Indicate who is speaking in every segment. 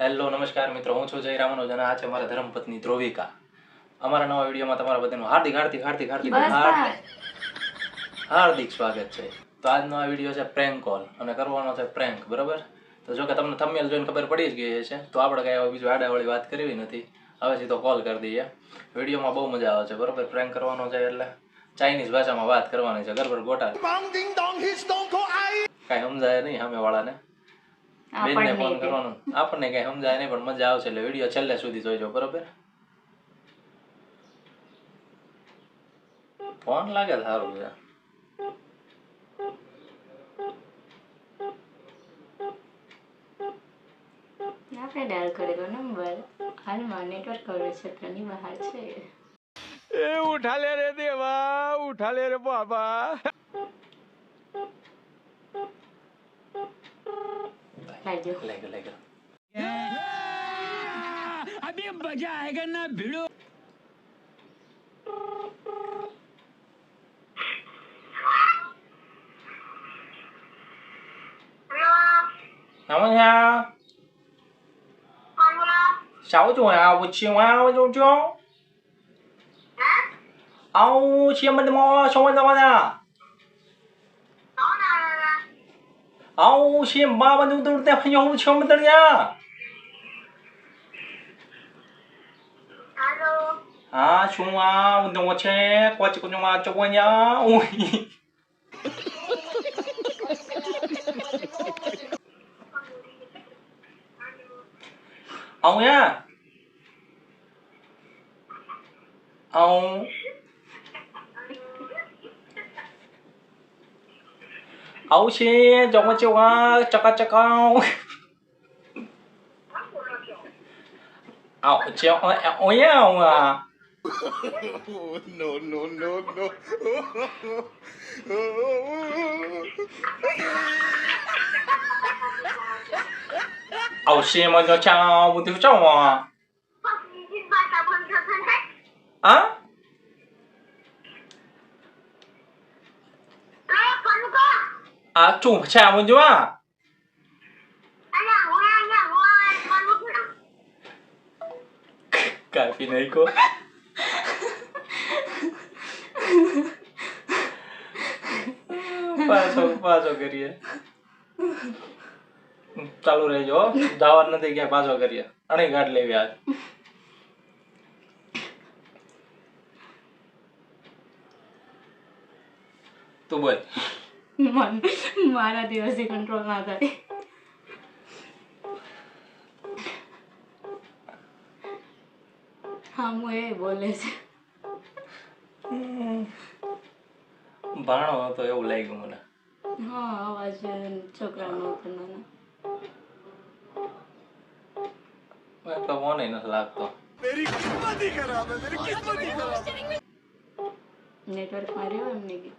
Speaker 1: Hello નમસ્કાર મિત્રો, હું છું જય રામનો અને આ છે મારા ધર્મપત્ની ધ્રુવિકા. અમારા નવા વિડીયોમાં તમારા બધાનું હાર્દિક હાર્દિક હાર્દિક હાર્દિક હાર્દિક સ્વાગત છે. તો આજનો આ વિડીયો છે પ્રેન્ક કોલ અને કરવાનો છે પ્રેન્ક, બરાબર? તો જો કે તમને થંબનેલ જોઈને ખબર પડી જ ગઈ છે, તો આપણે કઈ બીજું આડાવાળી વાત કરવી નથી. હવે સીધો કોલ કરી દઈએ. વિડીયોમાં બહુ મજા આવે છે, બરાબર? પ્રેન્ક કરવાનો છે એટલે ચાઇનીઝ ભાષામાં વાત કરવાની છે. ગરબર ગોટા કાંઈ સમજાય નહીં સામેવાળાને. બેનને ફોન કરવાનો, આપણને કઈ સમજાય નહીં પણ મજા આવશે, એટલે વિડીયો છેલ્લે સુધી જોઈજો, બરોબર? ફોન લાગે સારું છે.
Speaker 2: આપણે ડાયલ કરેલો નંબર હાલમાં નેટવર્ક કવરેજ ક્ષેત્રની બહાર છે.
Speaker 3: એ ઉઠા લે રે દેવા, ઉઠા લે રે બાબા.
Speaker 2: લાગ્યો.
Speaker 1: લાગ્યો.
Speaker 3: અભી મજા આયેગા ના ભીડો.
Speaker 1: Sáu tuổi à, một chiều ao đâu cho? Ao chiều mình mò xong rồi đâu nè? Ao chiều ba bên đâu đâu đẹp hay nhau chiều mình đâu nha? À, chúng à, 운동 같이 qua chỉ con mà cho qua nhá. Ui. Ông nhá. Ông ông xe cho con chiều à, chắc ông chiều ông nhá ông à.
Speaker 3: No, no, no, no.
Speaker 1: Ông xe mà cho chào một thứ cháu mà. À? À, chủ chào một chút à? Cái phim này cô. પાછો કરીએ. ચાલુ રહેજો, જવા નથી ક્યાં, પાછો કરીએ. અણી ઘાટ લેવી આજ. તું બોલ.
Speaker 2: મારા દિવસથી કંટ્રોલ ના થાય. હા, હું એ બોલે છે.
Speaker 1: ભાણો હતો એવું લાગ્યું મને.
Speaker 2: હા, અવાજ છોકરાનો હતો નાના.
Speaker 1: તો મને નથી લાગતો.
Speaker 3: मेरी किस्मत ही खराब है, मेरी किस्मत ही खराब है.
Speaker 2: નેટવર્ક માર્યો એમને કે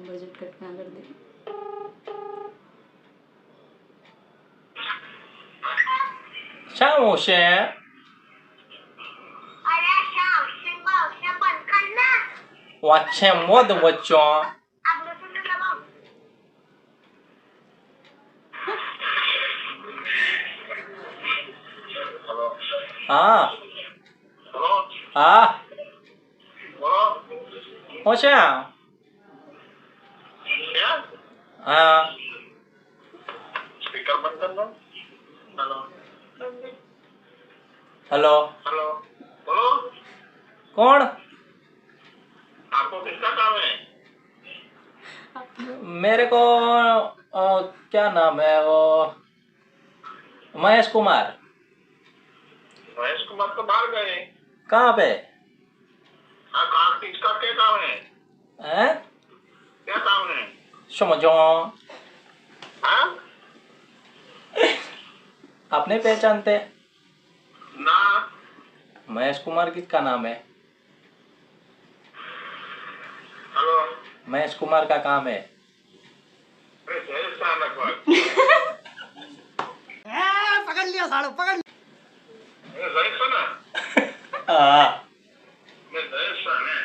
Speaker 2: બજેટ કટ ના કરી દે.
Speaker 1: શાનું છે? વચ્ચે મોદ વચ્ચો. હા હા હું છે? હા.
Speaker 4: स्पीकर बंद कर दो.
Speaker 1: हेलो.
Speaker 4: हेलो, बोलो.
Speaker 1: कौन?
Speaker 4: आपको किसका काम है?
Speaker 1: मेरे को क्या नाम है वो, महेश कुमार.
Speaker 4: महेश कुमार तो बाहर गए.
Speaker 1: कहाँ पे?
Speaker 4: हाँ, कहाँ किसका क्या काम है?
Speaker 1: हैं?
Speaker 4: क्या काम है?
Speaker 1: समझो.
Speaker 4: हाँ?
Speaker 1: आप नहीं पहचानते?
Speaker 4: ना.
Speaker 1: महेश कुमार किसका नाम है?
Speaker 4: हेलो.
Speaker 1: महेश कुमार का काम है.
Speaker 4: अरे जय शाह अकबर.
Speaker 3: पकड़ लिया साड़ो, पकड़.
Speaker 4: ये जय शाह ना?
Speaker 1: हाँ.
Speaker 4: मैं जय शाह ने.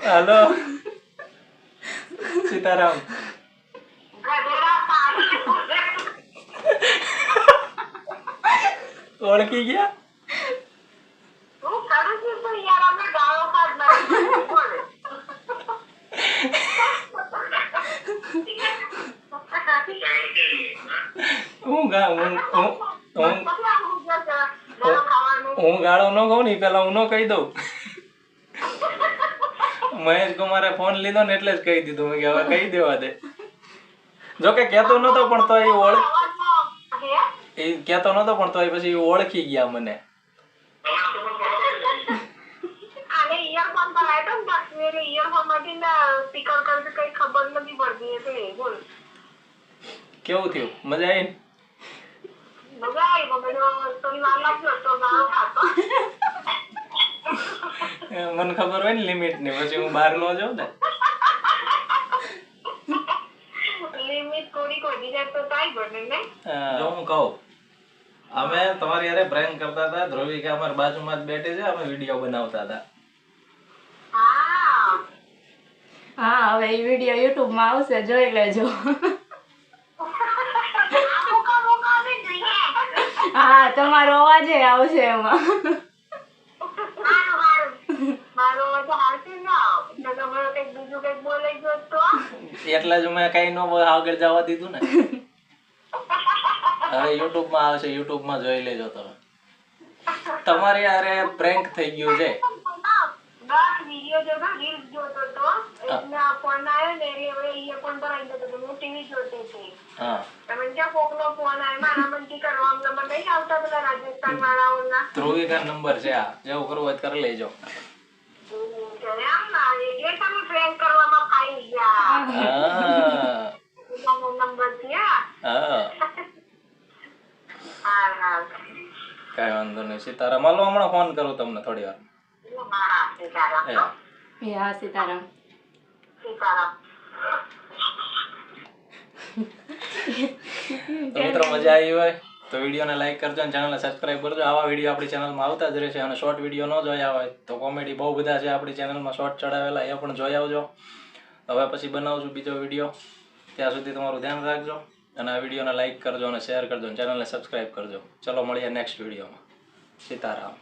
Speaker 1: हेलो. સીતારામ. ઓળખી ગયા? હું ગાળો ન કહું ને પેલા હું ન કહી દઉં. મહેશ કુમારે ફોન લીધો ને એટલે જ કહી દીધું મેં કે હવે કહી દેવા દે. જો કે કહેતો નતો પણ તો એ કહેતો નતો પણ તો પછી ઓળખી ગયા મને. કેવું થયું? મજા આવી ને? મને ખબર હોય ને લિમિટ ની, પછી હું બહાર નો જાઉં ને. જો હું કહું, અમે તમારી હારે પ્રેન્ક કરતા હતા. ધ્રુવિકા અમારી બાજુમાં જ બેઠી છે, અમે વિડીયો બનાવતા હતા.
Speaker 2: હા, હવે એ વિડીયો યુટ્યુબ માં આવશે, જોઈ લેજો. હા, તમારો અવાજ આવશે એમાં.
Speaker 1: એટલે જ મેં કઈ નો આગળ જવા દીધું ને. હવે યુટ્યુબ માં આવશે, યુટ્યુબ માં જોઈ લેજો તમે. તમારી હારે પ્રેન્ક થઈ ગયું છે. ધ્રુવિકા નંબર છે આ, જેવું કરવું હોય કરી લેજો. કઈ વાંધો નહીં. સીતારામ. હાલો હમણાં ફોન કરું તમને થોડી વાર.
Speaker 2: હા, સીતારામ.
Speaker 1: તો મિત્રો મજા આવી હોય તો વિડીયોને લાઈક કરજો અને ચેનલને સબસ્ક્રાઇબ કરજો. આવા વિડીયો આપણી ચેનલમાં આવતા જ રહેશે. અને શોર્ટ વિડીયો ન જોયા હોય તો કોમેડી બહુ બધા છે આપણી ચેનલમાં શોર્ટ ચડાવેલા, એ પણ જોઈ આવજો. હવે પછી બનાવશું બીજો વિડીયો. ત્યાં સુધી તમારું ધ્યાન રાખજો અને આ વિડીયોને લાઈક કરજો અને શેર કરજો અને ચેનલને સબસ્ક્રાઇબ કરજો. ચલો મળીએ નેક્સ્ટ વિડીયોમાં. સીતારામ.